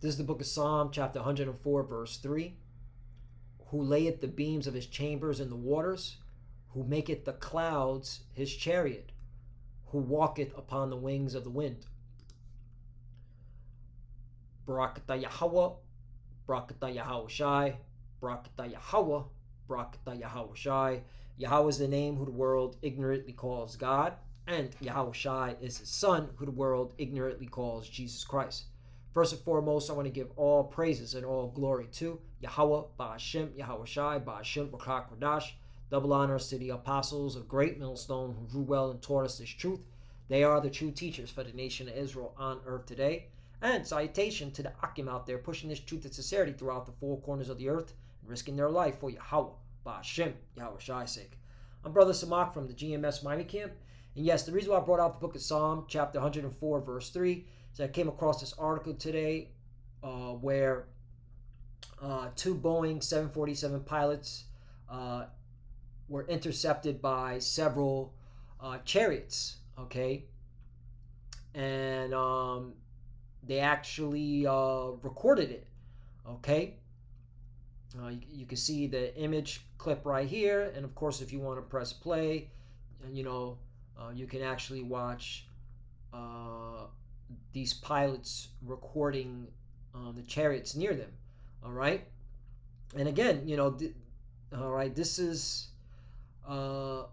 This is the book of Psalm, chapter 104, verse 3. Who layeth the beams of his chambers in the waters, who maketh the clouds his chariot, who walketh upon the wings of the wind. Barakatah Yahweh, Barakatah Yahweh Shai, Barakatah Yahweh, Barakatah Yahweh Shai. Yahweh is the name who the world ignorantly calls God, and Yahweh Shai is his son who the world ignorantly calls Jesus Christ. First and foremost, I want to give all praises and all glory to Yahweh, Ba'ashem, Yahweh Shai, Ba'ashem, Rakak Radash. Double honors to the apostles of Great Millstone who grew well and taught us this truth. They are the true teachers for the nation of Israel on earth today. And salutation to the Akim out there pushing this truth and sincerity throughout the four corners of the earth and risking their life for Yahweh, Ba'ashem, Yahweh Shai's sake. I'm Brother Samak from the GMS Miami Camp. And yes, the reason why I brought out the book of Psalm, chapter 104, verse 3, is I came across this article today where two Boeing 747 pilots were intercepted by several chariots, okay? And they actually recorded it, okay? You can see the image clip right here, and of course if you want to press play, and you can actually watch these pilots recording the chariots near them. All right, and again, all right, this is the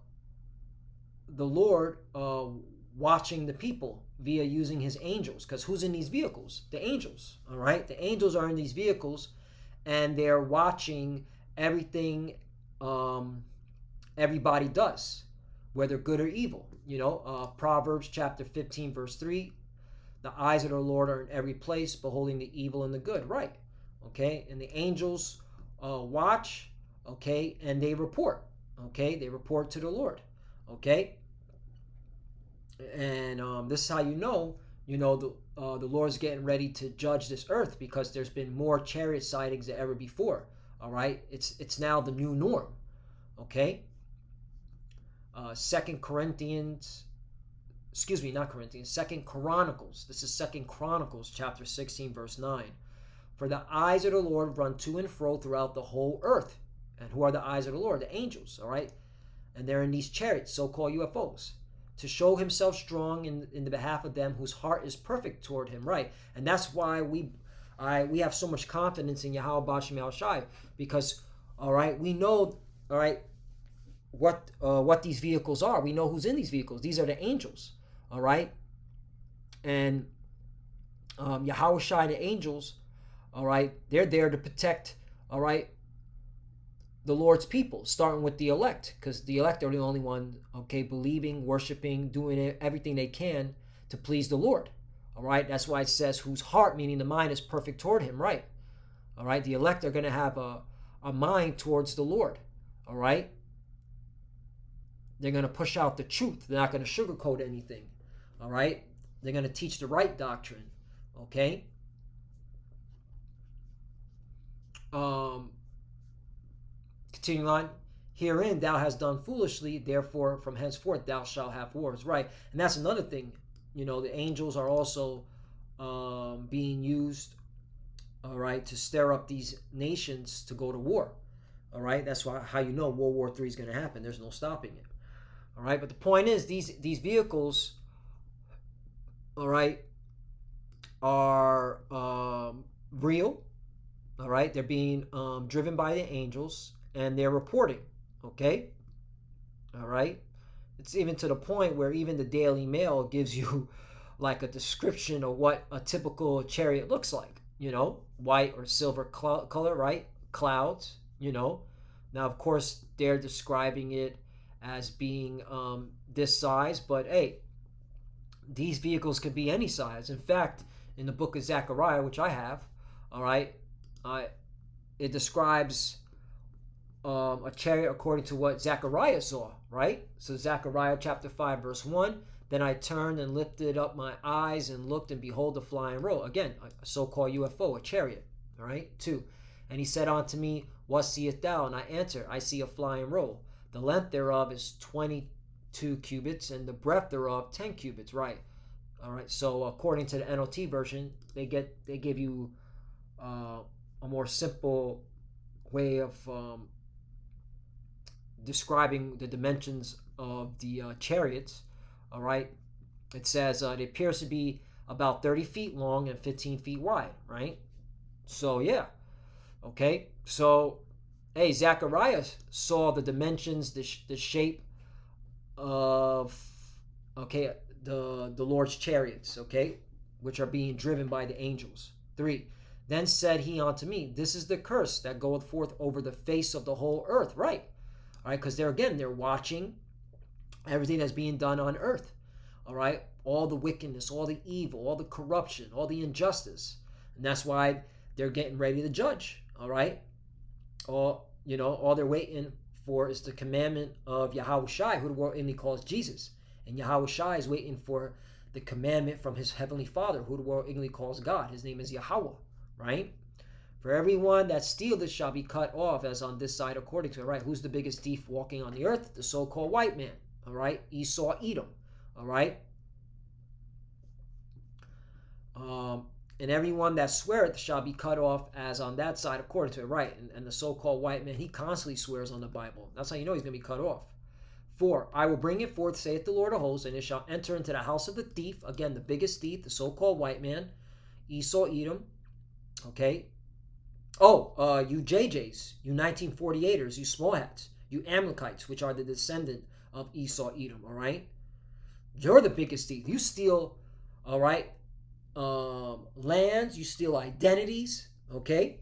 Lord watching the people via using his angels, because who's in these vehicles? The angels. All right, the angels are in these vehicles, and they're watching everything everybody does, whether good or evil. Proverbs chapter 15 verse 3, the eyes of the Lord are in every place, beholding the evil and the good. Right, okay, and the angels watch, okay, and they report, okay, they report to the Lord, okay, and this is how the Lord's getting ready to judge this earth, because there's been more chariot sightings than ever before. All right, it's now the new norm, okay. Second Chronicles. This is 2 Chronicles chapter 16 verse 9. For the eyes of the Lord run to and fro throughout the whole earth. And who are the eyes of the Lord? The angels, all right? And they're in these chariots, so-called UFOs, to show himself strong in the behalf of them whose heart is perfect toward him, right? And that's why we have so much confidence in Yahweh Ba'ashem Yahweh Shai, because, all right, we know, all right, what these vehicles are. We know who's in these vehicles. These are the angels, all right? And Yahweh Shai, the angels, all right, they're there to protect, all right, the Lord's people, starting with the elect, because the elect are the only one, okay, believing, worshiping, doing everything they can to please the Lord, all right? That's why it says whose heart, meaning the mind, is perfect toward him, right? All right, the elect are going to have a mind towards the Lord, all right? They're going to push out the truth. They're not going to sugarcoat anything, all right? They're going to teach the right doctrine, okay? Continuing on, herein thou hast done foolishly, therefore from henceforth thou shalt have wars, right? And that's another thing, the angels are also being used, all right, to stir up these nations to go to war, all right? That's how World War III is going to happen. There's no stopping it. All right, but the point is, these vehicles, all right, are real. All right, they're being driven by the angels, and they're reporting. Okay, all right. It's even to the point where even the Daily Mail gives you like a description of what a typical chariot looks like. White or silver color, right? Clouds. Now, of course, they're describing it as being this size, but hey, these vehicles could be any size. In fact, in the book of Zechariah, which I have, all right, it describes a chariot according to what Zechariah saw, right? So Zechariah chapter 5 verse 1, then I turned and lifted up my eyes and looked, and behold a flying roll. Again, a so-called UFO, a chariot, all right? 2, and he said unto me, what seest thou? And I answered, I see a flying roll. The length thereof is 22 cubits, and the breadth thereof 10 cubits. Right. All right. So according to the NLT version, they give you a more simple way of describing the dimensions of the chariots. All right, it says it appears to be about 30 feet long and 15 feet wide, right? So yeah, okay. So hey, Zacharias saw the dimensions, the shape of, okay, the Lord's chariots, okay, which are being driven by the angels. 3. Then said he unto me, this is the curse that goeth forth over the face of the whole earth. Right. All right, because they're watching everything that's being done on earth. All right, all the wickedness, all the evil, all the corruption, all the injustice, and that's why they're getting ready to judge. All right, all they're waiting for is the commandment of Yahushai, who the world inly calls Jesus, and Yahushai is waiting for the commandment from his heavenly Father, who the world inly calls God. His name is Yahweh. Right. For everyone that stealeth shall be cut off, as on this side according to it. Right. Who's the biggest thief walking on the earth? The so-called white man. All right. Esau, Edom. All right. And everyone that sweareth shall be cut off, as on that side according to it. Right. And the so-called white man, he constantly swears on the Bible. That's how you know he's going to be cut off. 4. I will bring it forth, saith the Lord of hosts, and it shall enter into the house of the thief. Again, the biggest thief, the so-called white man, Esau, Edom. Okay. Oh, you JJs, you 1948ers, you small hats, you Amalekites, which are the descendant of Esau, Edom. All right. You're the biggest thief. You steal, all right, lands, you steal identities, okay?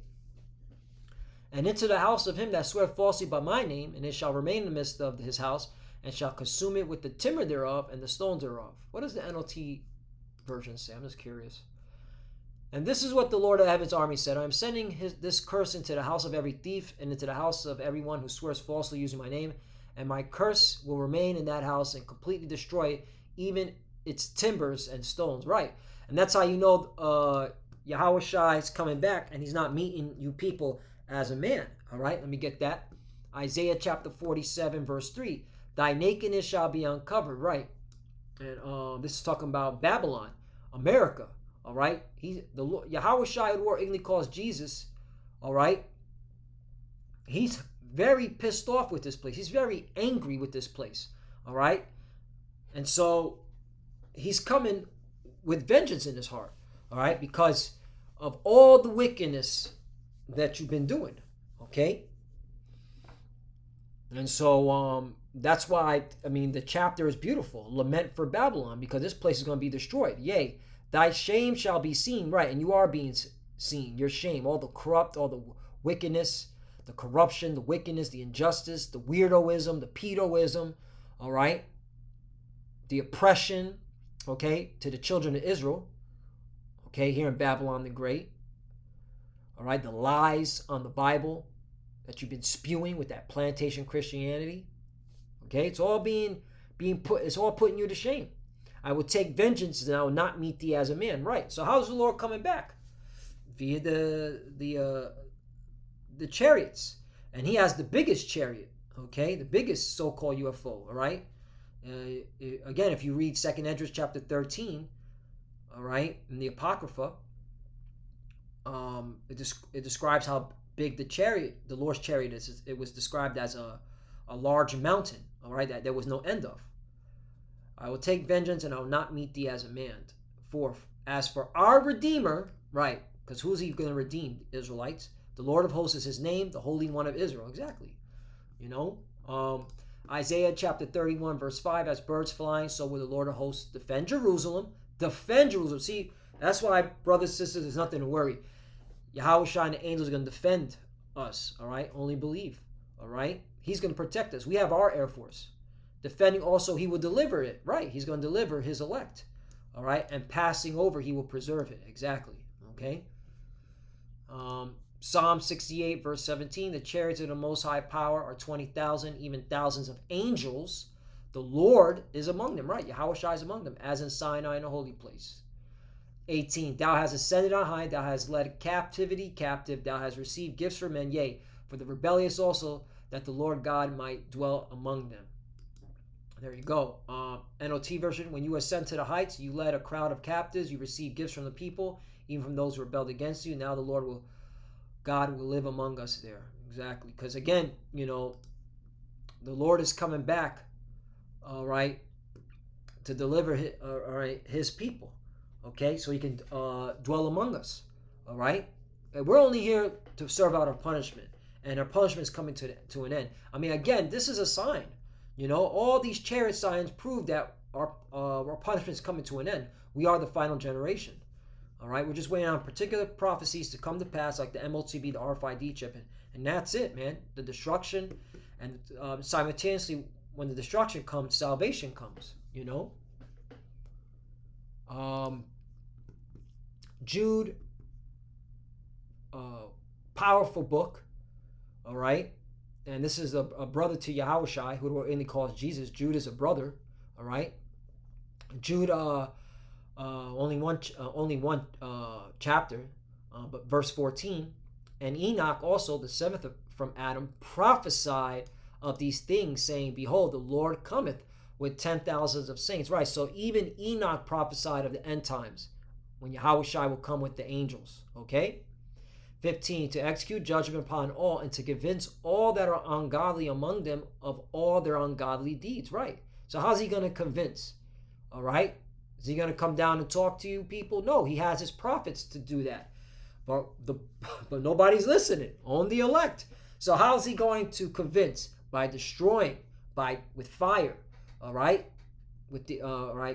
And into the house of him that sweareth falsely by my name, and it shall remain in the midst of his house, and shall consume it with the timber thereof and the stones thereof. What does the NLT version say? I'm just curious. And this is what the Lord of heaven's army said. I am sending this curse into the house of every thief, and into the house of everyone who swears falsely using my name. And my curse will remain in that house and completely destroy even its timbers and stones. Right. And that's how you know Yahushua is coming back, and he's not meeting you people as a man. All right. Let me get that. Isaiah chapter 47 verse 3. Thy nakedness shall be uncovered. Right. And this is talking about Babylon, America. All right. Yahushua, who English calls Jesus. All right. He's very pissed off with this place. He's very angry with this place. All right. And so he's coming with vengeance in his heart. All right. Because of all the wickedness that you've been doing. Okay. And so that's why, the chapter is beautiful. Lament for Babylon, because this place is going to be destroyed. Yea, thy shame shall be seen. Right. And you are being seen. Your shame. All the corrupt, all the wickedness, the corruption, the wickedness, the injustice, the weirdoism, the pedoism. All right. The oppression. Okay. To the children of Israel. Okay. Here in Babylon the Great. All right. The lies on the Bible that you've been spewing with that plantation Christianity. Okay. It's all being put. It's all putting you to shame. I will take vengeance and I will not meet thee as a man. Right. So how's the Lord coming back? Via the chariots. And he has the biggest chariot. Okay. The biggest so-called UFO. All right. Again, if you read 2nd Esdras chapter 13, all right, in the Apocrypha, it describes how big the chariot, the Lord's chariot is. It was described as a large mountain, all right, that there was no end of. I will take vengeance and I will not meet thee as a man. 4. As for our Redeemer, right, because who's he going to redeem? The Israelites. The Lord of hosts is his name, the Holy One of Israel. Exactly. Isaiah chapter 31 verse 5, as birds flying, so will the Lord of hosts defend Jerusalem. Defend Jerusalem. See, that's why, brothers and sisters, there's nothing to worry. Yahushua and the angels are going to defend us, all right? Only believe, all right? He's going to protect us. We have our Air Force. Defending also, he will deliver it, right? He's going to deliver his elect, all right? And passing over, he will preserve it, exactly, okay? Psalm 68 verse 17, the chariots of the Most High Power are 20,000, even thousands of angels. The Lord is among them, right? Yahushua is among them, as in Sinai in a holy place. 18, thou hast ascended on high, thou hast led captivity captive, thou hast received gifts for men, yea, for the rebellious also, that the Lord God might dwell among them. There you go. NOT version, when you ascend to the heights, you led a crowd of captives, you received gifts from the people, even from those who rebelled against you. Now God will live among us there. Exactly. Because again, the Lord is coming back, all right, to deliver his people, okay, so he can dwell among us, all right. And we're only here to serve out our punishment, and our punishment is coming to an end. I mean, again, this is a sign. All these chariot signs prove that our punishment is coming to an end. We are the final generation, all right. We're just waiting on particular prophecies to come to pass, like the MOTB, the RFID chip, and that's it, man. The destruction, and simultaneously, when the destruction comes, salvation comes. Jude, powerful book, all right. And this is a brother to Yahushua, who the Lord only calls Jesus. Jude is a brother, all right. Jude, only one chapter, but verse 14. And Enoch also, the seventh from Adam, prophesied of these things, saying, Behold, the Lord cometh with 10,000s of saints. Right, so even Enoch prophesied of the end times, when Yahushua will come with the angels, okay? 15, to execute judgment upon all, and to convince all that are ungodly among them of all their ungodly deeds. Right, so how's he going to convince? All right, is he going to come down and talk to you people? No, he has his prophets to do that. But nobody's listening, only the elect. So how's he going to convince? By destroying, with fire, all right, with the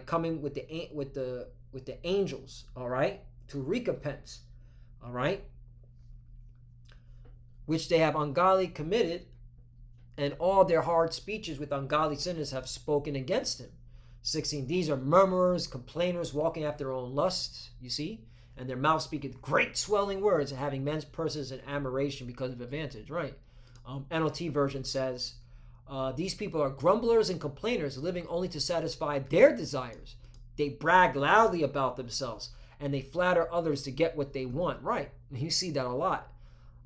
coming with the angels, all right, to recompense, all right, which they have ungodly committed, and all their hard speeches with ungodly sinners have spoken against him. 16, these are murmurers, complainers, walking after their own lusts, you see, and their mouth speaketh great swelling words, and having men's purses in admiration because of advantage. Right. NLT version says, these people are grumblers and complainers, living only to satisfy their desires. They brag loudly about themselves, and they flatter others to get what they want. Right. And you see that a lot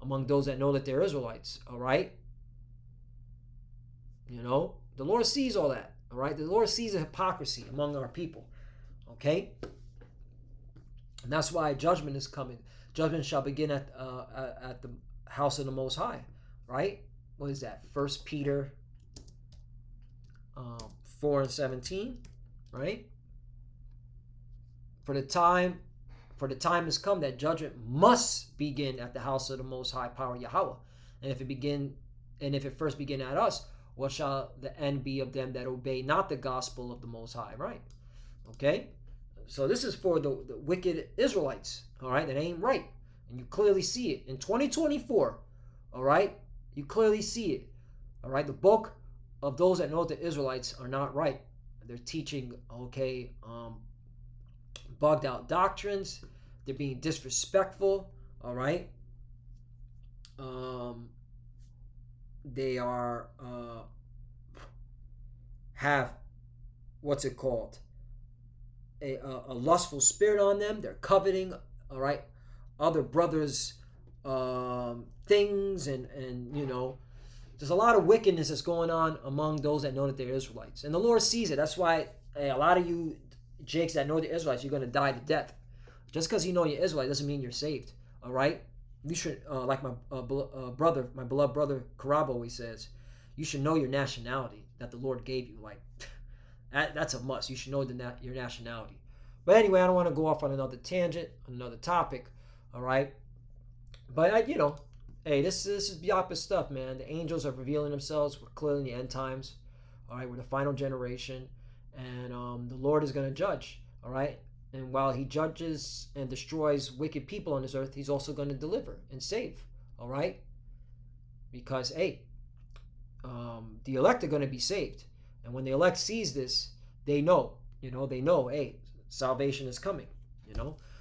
among those that know that they're Israelites. All right. The Lord sees all that. All right. The Lord sees the hypocrisy among our people. Okay. And that's why judgment is coming. Judgment shall begin at the house of the Most High. Right. What is that? 1 Peter 4:17. Right. For the time has come that judgment must begin at the house of the Most High Power Yahweh. And if it first begin at us, what shall the end be of them that obey not the gospel of the Most High? Right. Okay. So this is for the wicked Israelites. All right. That ain't right. And you clearly see it in 2024. All right. You clearly see it. All right. The bulk of those that know the Israelites are not right. They're teaching, bugged out doctrines. They're being disrespectful. All right. They are have what's it called? A lustful spirit on them. They're coveting. All right. Other brothers' things, and there's a lot of wickedness that's going on among those that know that they're Israelites, and the Lord sees it. That's why a lot of you Jakes that know the Israelites, you're going to die to death. Just because you know you're Israelite doesn't mean you're saved. All right. You should, like my beloved brother Karab always says, you should know your nationality that the Lord gave you. Like that's a must. You should know your nationality. But anyway, I don't want to go off on another tangent, on another topic. All right. But hey, this is Biapa stuff, man. The angels are revealing themselves. We're clearly in the end times. All right, we're the final generation, and the Lord is going to judge. All right, and while He judges and destroys wicked people on this earth, He's also going to deliver and save. All right, because hey, the elect are going to be saved, and when the elect sees this, they know. Hey, salvation is coming.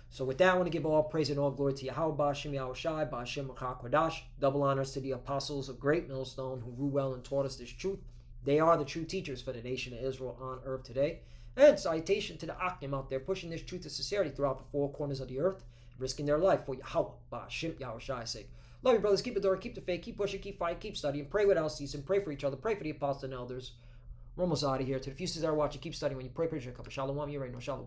So with that, I want to give all praise and all glory to Yahweh, Ba'ashem Yahushai, Ba'ashem Kodash. Double honors to the apostles of Great Millstone who grew well and taught us this truth. They are the true teachers for the nation of Israel on earth today. And salutation to the Akim out there pushing this truth of sincerity throughout the four corners of the earth, risking their life for Yahweh, Ba'ashem Yahushai's sake. Love you, brothers. Keep the door, keep the faith, keep pushing, keep fighting, keep studying. Pray without ceasing. Pray for each other. Pray for the apostles and elders. We're almost out of here. To the few that are watching, keep studying. When you pray, pray your cup of shalom. You already know shalom.